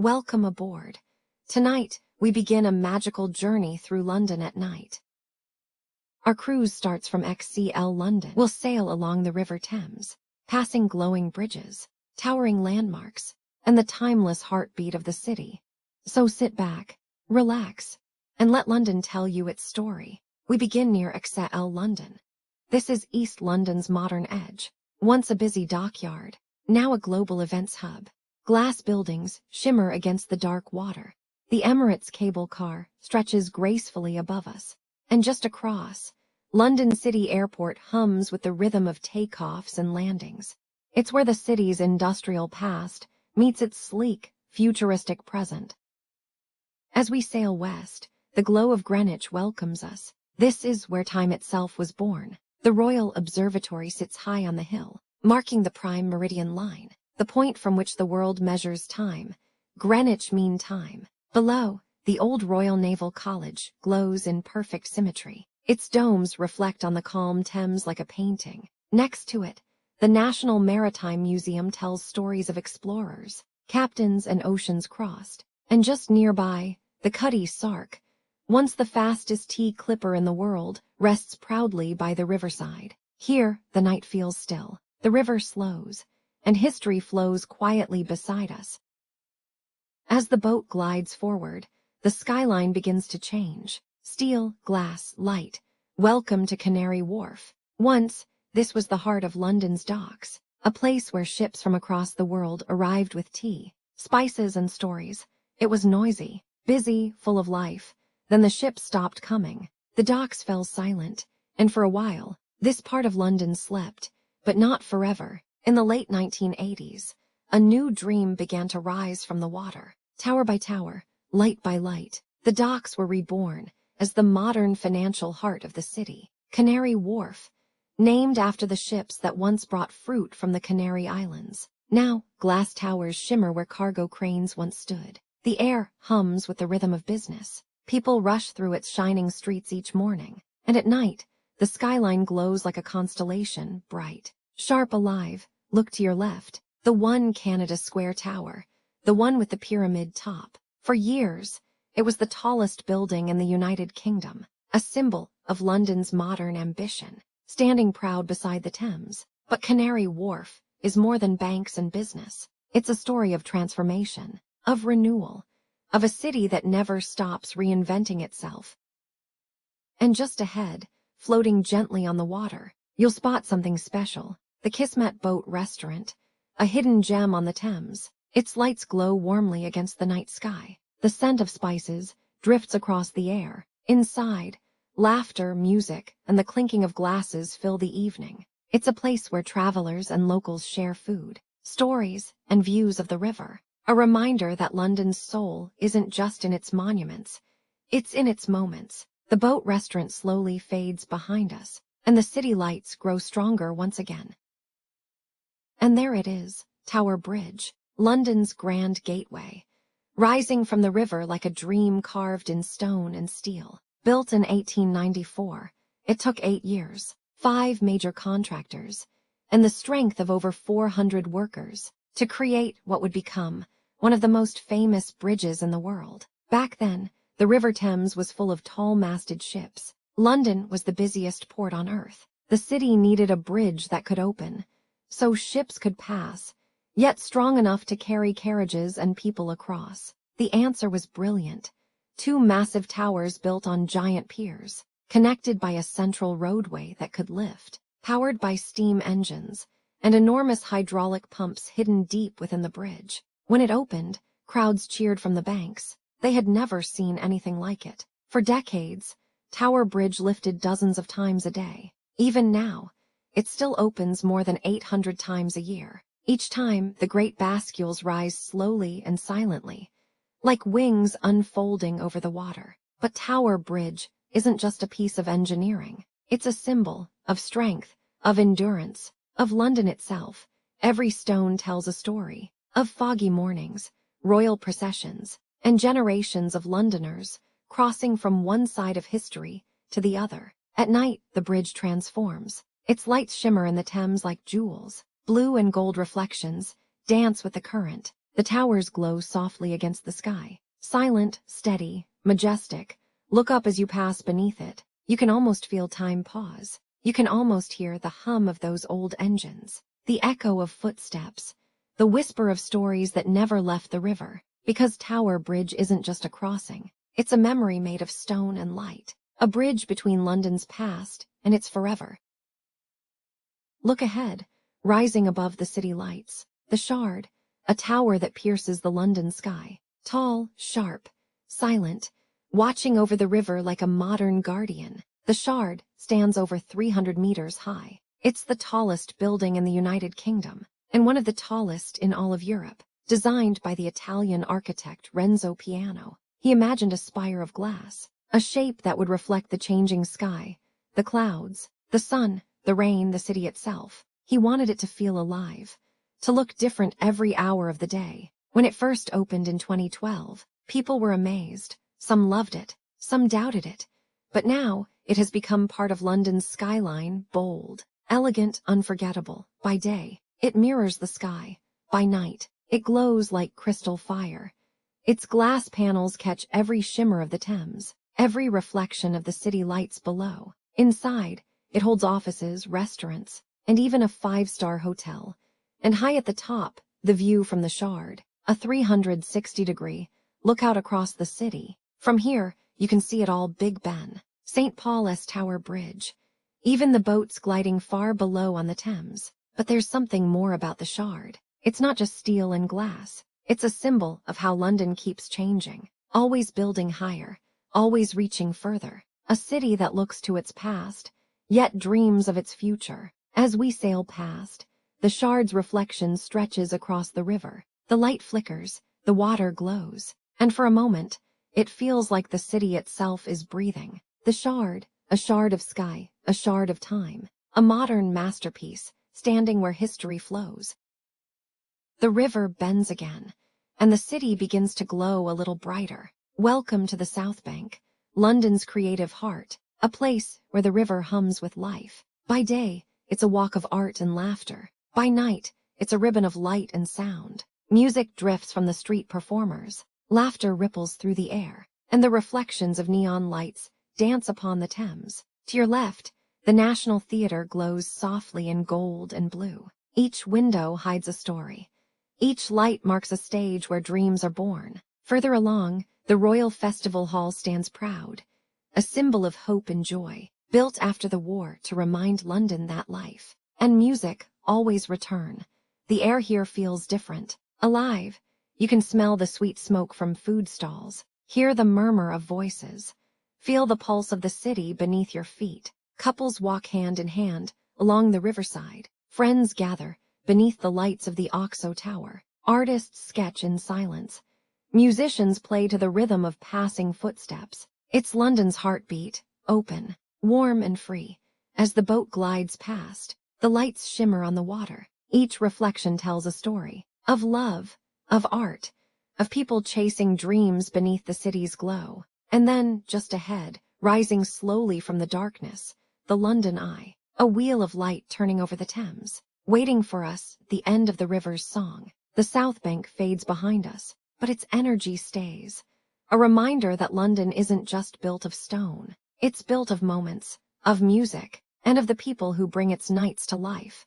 Welcome aboard. Tonight, we begin a magical journey through London at night. Our cruise starts from ExCeL London. We'll sail along the River Thames, passing glowing bridges, towering landmarks, and the timeless heartbeat of the city. So sit back, relax, and let London tell you its story. We begin near ExCeL London. This is East London's modern edge, once a busy dockyard, now a global events hub. Glass buildings shimmer against the dark water. The Emirates cable car stretches gracefully above us, and just across, London City Airport hums with the rhythm of takeoffs and landings. It's where the city's industrial past meets its sleek, futuristic present. As we sail west, the glow of Greenwich welcomes us. This is where time itself was born. The Royal Observatory sits high on the hill, marking the prime meridian line, the point from which the world measures time. Greenwich Mean Time. Below, the old Royal Naval College glows in perfect symmetry. Its domes reflect on the calm Thames like a painting. Next to it, the National Maritime Museum tells stories of explorers, captains, and oceans crossed. And just nearby, the Cutty Sark, once the fastest tea clipper in the world, rests proudly by the riverside. Here, the night feels still. The river slows, and history flows quietly beside us. As the boat glides forward, the skyline begins to change. Steel, glass, light. Welcome to Canary Wharf. Once, this was the heart of London's docks, a place where ships from across the world arrived with tea, spices, and stories. It was noisy, busy, full of life. Then the ships stopped coming. The docks fell silent, and for a while, this part of London slept, but not forever. In the late 1980s, a new dream began to rise from the water. Tower by tower, light by light, the docks were reborn as the modern financial heart of the city. Canary Wharf, named after the ships that once brought fruit from the Canary Islands. Now, glass towers shimmer where cargo cranes once stood. The air hums with the rhythm of business. People rush through its shining streets each morning, and at night, the skyline glows like a constellation, bright, sharp, alive. Look to your left, the One Canada Square Tower, the one with the pyramid top. For years, it was the tallest building in the United Kingdom, a symbol of London's modern ambition, standing proud beside the Thames. But Canary Wharf is more than banks and business. It's a story of transformation, of renewal, of a city that never stops reinventing itself. And just ahead, floating gently on the water, you'll spot something special. The Kismat Boat Restaurant, a hidden gem on the Thames. Its lights glow warmly against the night sky. The scent of spices drifts across the air. Inside, laughter, music, and the clinking of glasses fill the evening. It's a place where travelers and locals share food, stories, and views of the river. A reminder that London's soul isn't just in its monuments, it's in its moments. The boat restaurant slowly fades behind us, and the city lights grow stronger once again. And there it is, Tower Bridge, London's grand gateway, rising from the river like a dream carved in stone and steel. Built in 1894, it took 8 years, 5 major contractors, and the strength of over 400 workers to create what would become one of the most famous bridges in the world. Back then, the River Thames was full of tall-masted ships. London was the busiest port on Earth. The city needed a bridge that could open, so ships could pass, yet strong enough to carry carriages and people across. The answer was brilliant. 2 massive towers built on giant piers, connected by a central roadway that could lift, powered by steam engines, and enormous hydraulic pumps hidden deep within the bridge. When it opened, crowds cheered from the banks. They had never seen anything like it. For decades, Tower Bridge lifted dozens of times a day. Even now, it still opens more than 800 times a year. Each time, the great bascules rise slowly and silently, like wings unfolding over the water. But Tower Bridge isn't just a piece of engineering. It's a symbol of strength, of endurance, of London itself. Every stone tells a story of foggy mornings, royal processions, and generations of Londoners crossing from one side of history to the other. At night, the bridge transforms. Its lights shimmer in the Thames like jewels. Blue and gold reflections dance with the current. The towers glow softly against the sky. Silent, steady, majestic. Look up as you pass beneath it. You can almost feel time pause. You can almost hear the hum of those old engines, the echo of footsteps, the whisper of stories that never left the river. Because Tower Bridge isn't just a crossing. It's a memory made of stone and light. A bridge between London's past and its forever. Look ahead, rising above the city lights. The Shard, a tower that pierces the London sky. Tall, sharp, silent, watching over the river like a modern guardian. The Shard stands over 300 meters high. It's the tallest building in the United Kingdom, and one of the tallest in all of Europe. Designed by the Italian architect Renzo Piano, he imagined a spire of glass, a shape that would reflect the changing sky, the clouds, the sun, the rain, the city itself. He wanted it to feel alive, to look different every hour of the day. When it first opened in 2012, people were amazed. Some loved it, some doubted it. But now, it has become part of London's skyline, bold, elegant, unforgettable. By day, it mirrors the sky. By night, it glows like crystal fire. Its glass panels catch every shimmer of the Thames, every reflection of the city lights below. Inside, it holds offices, restaurants, and even a 5-star hotel. And high at the top, the view from the Shard, a 360-degree lookout across the city. From here, you can see it all: Big Ben, St. Paul's Tower Bridge, even the boats gliding far below on the Thames. But there's something more about the Shard. It's not just steel and glass. It's a symbol of how London keeps changing, always building higher, always reaching further. A city that looks to its past, yet dreams of its future. As we sail past, the Shard's reflection stretches across the river. The light flickers, the water glows, and for a moment, it feels like the city itself is breathing. The Shard, a shard of sky, a shard of time, a modern masterpiece, standing where history flows. The river bends again, and the city begins to glow a little brighter. Welcome to the Southbank, London's creative heart, a place where the river hums with life. By day, it's a walk of art and laughter. By night, it's a ribbon of light and sound. Music drifts from the street performers, laughter ripples through the air, and the reflections of neon lights dance upon the Thames. To your left, the National Theatre glows softly in gold and blue. Each window hides a story. Each light marks a stage where dreams are born. Further along, the Royal Festival Hall stands proud, a symbol of hope and joy, built after the war to remind London that life and music always return. The air here feels different, alive. You can smell the sweet smoke from food stalls, hear the murmur of voices, feel the pulse of the city beneath your feet. Couples walk hand in hand along the riverside. Friends gather beneath the lights of the ExCeL Tower. Artists sketch in silence. Musicians play to the rhythm of passing footsteps. It's London's heartbeat, open, warm and free. As the boat glides past, the lights shimmer on the water. Each reflection tells a story of love, of art, of people chasing dreams beneath the city's glow. And then, just ahead, rising slowly from the darkness, the London Eye, a wheel of light turning over the Thames. Waiting for us, the end of the river's song. The Southbank fades behind us, but its energy stays. A reminder that London isn't just built of stone. It's built of moments, of music, and of the people who bring its nights to life.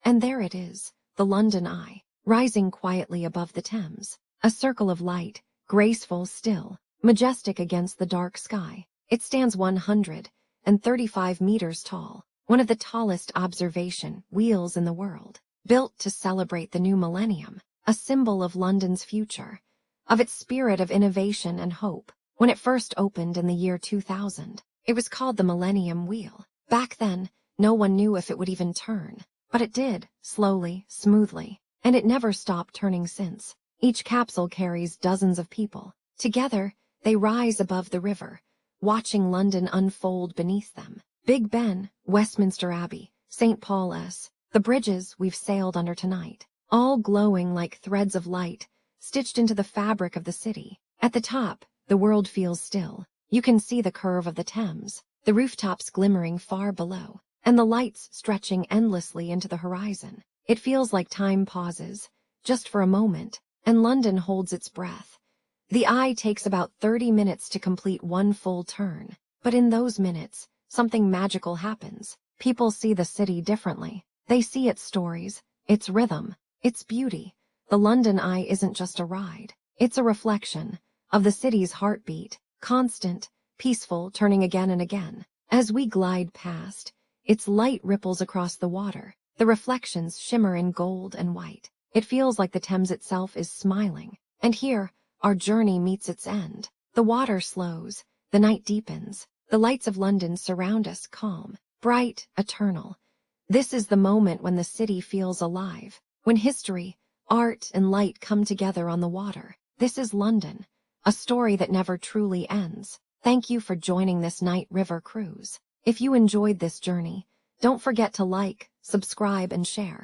And there it is, the London Eye, rising quietly above the Thames. A circle of light, graceful, still, majestic against the dark sky. It stands 135 meters tall, one of the tallest observation wheels in the world, built to celebrate the new millennium, a symbol of London's future, of its spirit of innovation and hope. When it first opened in the year 2000, it was called the Millennium Wheel. Back then, no one knew if it would even turn, but it did, slowly, smoothly, and it never stopped turning since. Each capsule carries dozens of people. Together, they rise above the river, watching London unfold beneath them. Big Ben, Westminster Abbey, St. Paul's, the bridges we've sailed under tonight, all glowing like threads of light, stitched into the fabric of the city. At the top, the world feels still. You can see the curve of the Thames, the rooftops glimmering far below, and the lights stretching endlessly into the horizon. It feels like time pauses, just for a moment, and London holds its breath. The eye takes about 30 minutes to complete one full turn, but in those minutes, something magical happens. People see the city differently. They see its stories, its rhythm, its beauty. The London Eye isn't just a ride. It's a reflection of the city's heartbeat, constant, peaceful, turning again and again. As we glide past, its light ripples across the water. The reflections shimmer in gold and white. It feels like the Thames itself is smiling. And here, our journey meets its end. The water slows, the night deepens. The lights of London surround us, calm, bright, eternal. This is the moment when the city feels alive, when history, art, and light come together on the water. This is London, a story that never truly ends. Thank you for joining this night river cruise. If you enjoyed this journey, don't forget to like, subscribe, and share.